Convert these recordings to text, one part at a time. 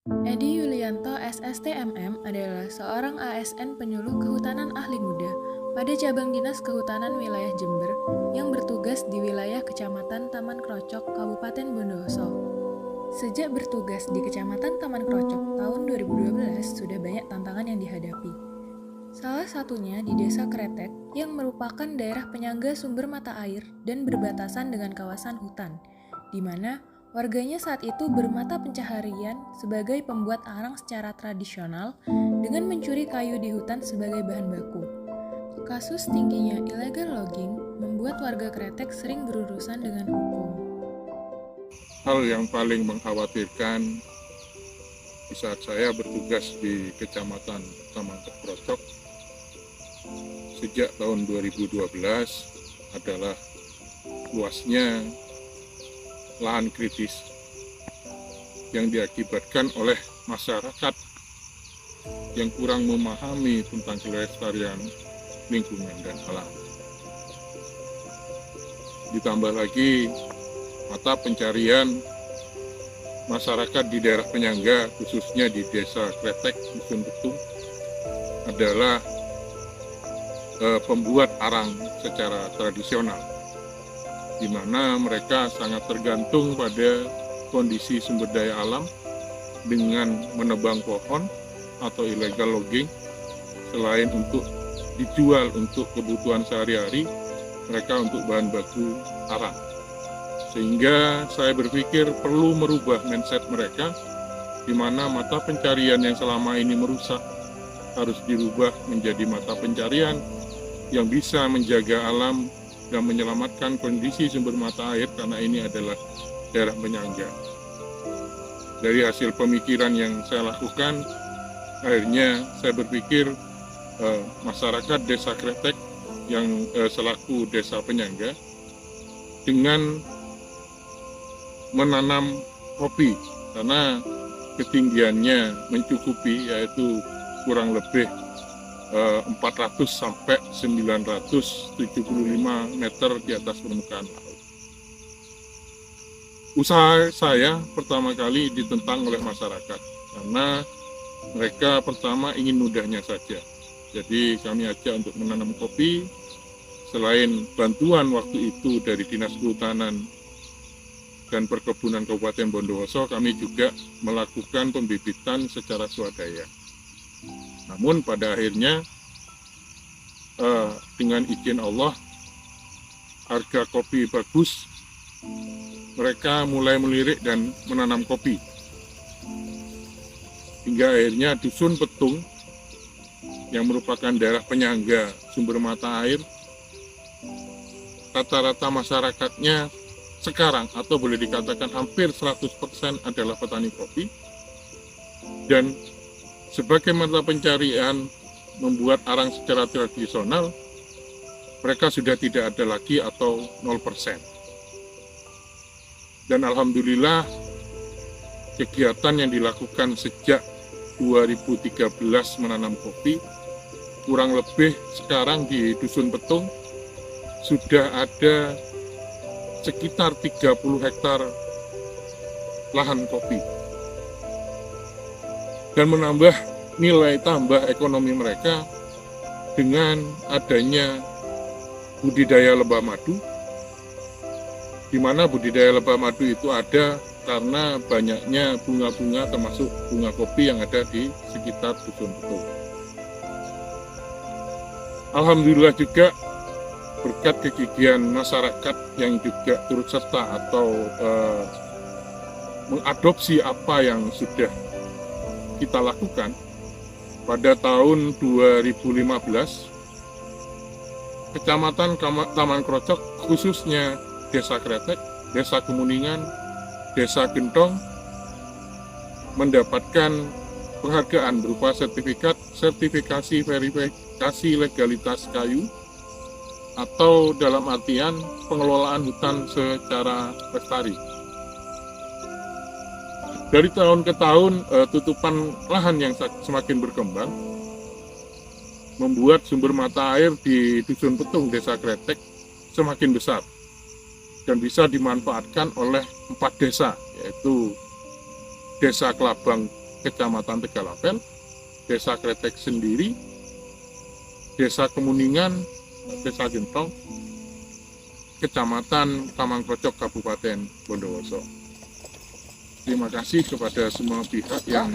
Edi Yulianto SSTMM adalah seorang ASN penyuluh kehutanan ahli muda pada cabang Dinas Kehutanan Wilayah Jember yang bertugas di wilayah Kecamatan Taman Krocok, Kabupaten Bondowoso. Sejak bertugas di Kecamatan Taman Krocok tahun 2012, sudah banyak tantangan yang dihadapi. Salah satunya di Desa Kretek yang merupakan daerah penyangga sumber mata air dan berbatasan dengan kawasan hutan, di mana warganya saat itu bermata pencaharian sebagai pembuat arang secara tradisional dengan mencuri kayu di hutan sebagai bahan baku. Kasus tingginya illegal logging membuat warga Kretek sering berurusan dengan hukum. Hal yang paling mengkhawatirkan di saat saya bertugas di Kecamatan Taman Krocok sejak tahun 2012 adalah luasnya lahan kritis yang diakibatkan oleh masyarakat yang kurang memahami tentang kelestarian lingkungan dan alam. Ditambah lagi mata pencarian masyarakat di daerah penyangga, khususnya di Desa Kretek, Dusun Betung, adalah pembuat arang secara tradisional, di mana mereka sangat tergantung pada kondisi sumber daya alam dengan menebang pohon atau illegal logging. Selain untuk dijual untuk kebutuhan sehari-hari, mereka untuk bahan baku arang. Sehingga saya berpikir perlu merubah mindset mereka, di mana mata pencarian yang selama ini merusak harus dirubah menjadi mata pencarian yang bisa menjaga alam dan menyelamatkan kondisi sumber mata air, karena ini adalah daerah penyangga. Dari hasil pemikiran yang saya lakukan, akhirnya saya berpikir masyarakat Desa Kretek yang selaku desa penyangga dengan menanam kopi, karena ketinggiannya mencukupi, yaitu kurang lebih 400 sampai 975 meter di atas permukaan laut. Usaha saya pertama kali ditentang oleh masyarakat karena mereka pertama ingin mudahnya saja. Jadi kami ajak untuk menanam kopi. Selain bantuan waktu itu dari Dinas Kehutanan dan Perkebunan Kabupaten Bondowoso, kami juga melakukan pembibitan secara swadaya. Namun pada akhirnya dengan izin Allah, harga kopi bagus, mereka mulai melirik dan menanam kopi. Hingga akhirnya Dusun Betung yang merupakan daerah penyangga sumber mata air, rata-rata masyarakatnya sekarang atau boleh dikatakan hampir 100% adalah petani kopi, dan sebagai mata pencarian membuat arang secara tradisional, mereka sudah tidak ada lagi atau 0%. Dan alhamdulillah kegiatan yang dilakukan sejak 2013 menanam kopi, kurang lebih sekarang di Dusun Betung sudah ada sekitar 30 hektar lahan kopi, dan menambah nilai tambah ekonomi mereka dengan adanya budidaya lebah madu, di mana budidaya lebah madu itu ada karena banyaknya bunga-bunga, termasuk bunga kopi yang ada di sekitar Dusun Betung. Alhamdulillah juga berkat kegigihan masyarakat yang juga turut serta atau mengadopsi apa yang sudah kita lakukan, pada tahun 2015 Kecamatan Taman Krocok, khususnya Desa Kretek, Desa Kemuningan, Desa Gentong, mendapatkan penghargaan berupa sertifikasi verifikasi legalitas kayu, atau dalam artian pengelolaan hutan secara lestari. Dari tahun ke tahun, tutupan lahan yang semakin berkembang membuat sumber mata air di Dusun Betung, Desa Kretek semakin besar dan bisa dimanfaatkan oleh 4 desa, yaitu Desa Kelabang Kecamatan Tegalapel, Desa Kretek sendiri, Desa Kemuningan, Desa Gentong, Kecamatan Taman Krocok, Kabupaten Bondowoso. Terima kasih kepada semua pihak yang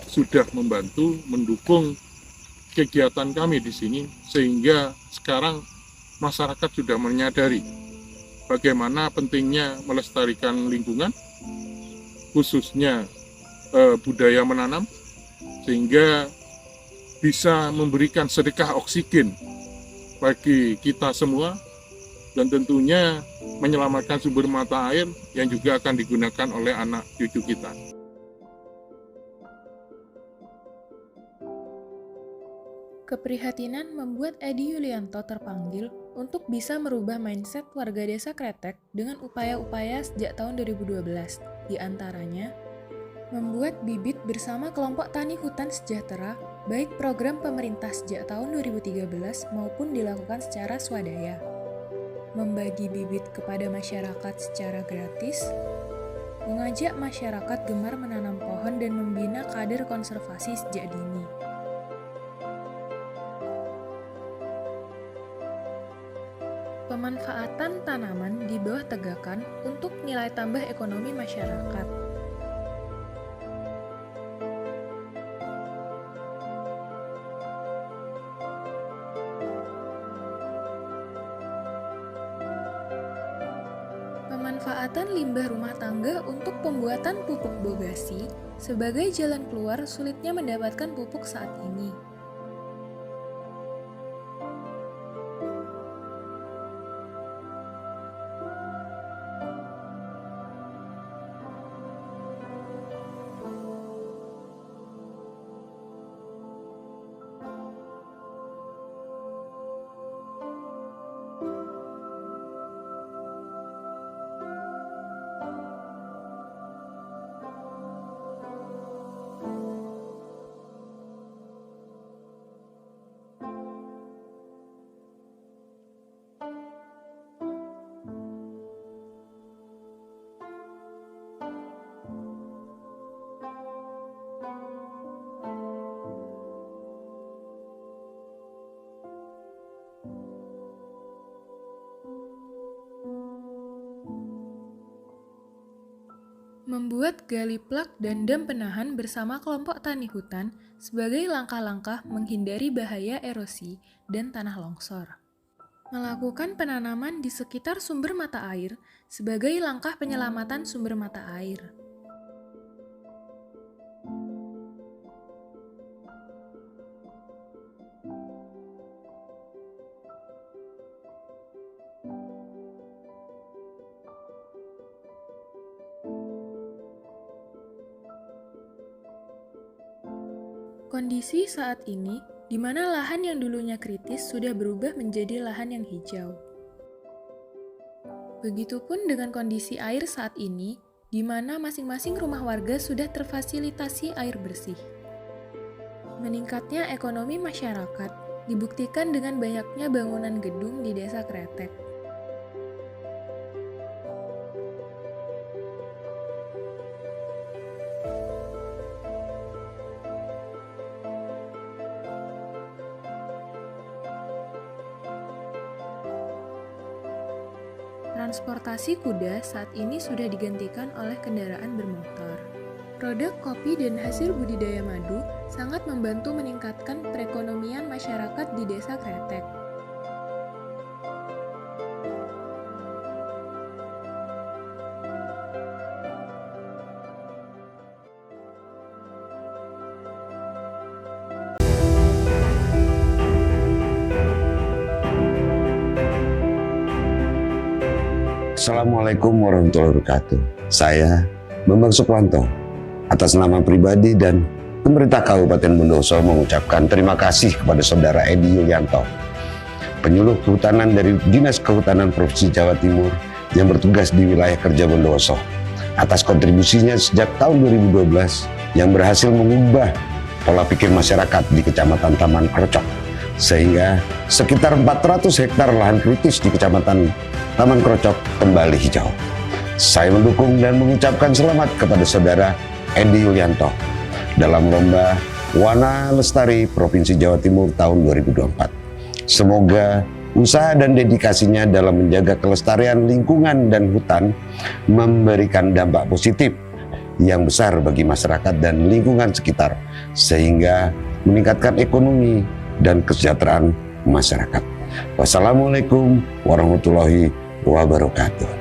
sudah membantu, mendukung kegiatan kami di sini, sehingga sekarang masyarakat sudah menyadari bagaimana pentingnya melestarikan lingkungan, khususnya budaya menanam, sehingga bisa memberikan sedekah oksigen bagi kita semua, dan tentunya menyelamatkan sumber mata air yang juga akan digunakan oleh anak cucu kita. Keprihatinan membuat Edi Yulianto terpanggil untuk bisa merubah mindset warga desa Kretek dengan upaya-upaya sejak tahun 2012, diantaranya membuat bibit bersama kelompok tani hutan sejahtera, baik program pemerintah sejak tahun 2013 maupun dilakukan secara swadaya, membagi bibit kepada masyarakat secara gratis, mengajak masyarakat gemar menanam pohon dan membina kader konservasi sejak dini. Pemanfaatan tanaman di bawah tegakan untuk nilai tambah ekonomi masyarakat. Pemanfaatan limbah rumah tangga untuk pembuatan pupuk bogasi sebagai jalan keluar sulitnya mendapatkan pupuk saat ini. Membuat gali plak dan dam penahan bersama kelompok tani hutan sebagai langkah-langkah menghindari bahaya erosi dan tanah longsor. Melakukan penanaman di sekitar sumber mata air sebagai langkah penyelamatan sumber mata air. Kondisi saat ini, di mana lahan yang dulunya kritis sudah berubah menjadi lahan yang hijau. Begitupun dengan kondisi air saat ini, di mana masing-masing rumah warga sudah terfasilitasi air bersih. Meningkatnya ekonomi masyarakat dibuktikan dengan banyaknya bangunan gedung di Desa Kretek. Transportasi kuda saat ini sudah digantikan oleh kendaraan bermotor. Produk kopi dan hasil budidaya madu sangat membantu meningkatkan perekonomian masyarakat di Desa Kretek. Assalamualaikum warahmatullahi wabarakatuh. Saya Bambang Sukwanto, atas nama pribadi dan pemerintah Kabupaten Bondowoso mengucapkan terima kasih kepada Saudara Edi Yulianto, penyuluh kehutanan dari Dinas Kehutanan Provinsi Jawa Timur yang bertugas di wilayah kerja Bondowoso, atas kontribusinya sejak tahun 2012 yang berhasil mengubah pola pikir masyarakat di Kecamatan Taman Krocok, sehingga sekitar 400 hektar lahan kritis di Kecamatan Taman Krocok kembali hijau. Saya mendukung dan mengucapkan selamat kepada Saudara Edi Yulianto dalam lomba Wana Lestari Provinsi Jawa Timur tahun 2024. Semoga usaha dan dedikasinya dalam menjaga kelestarian lingkungan dan hutan memberikan dampak positif yang besar bagi masyarakat dan lingkungan sekitar, sehingga meningkatkan ekonomi dan kesejahteraan masyarakat. Wassalamualaikum warahmatullahi wabarakatuh.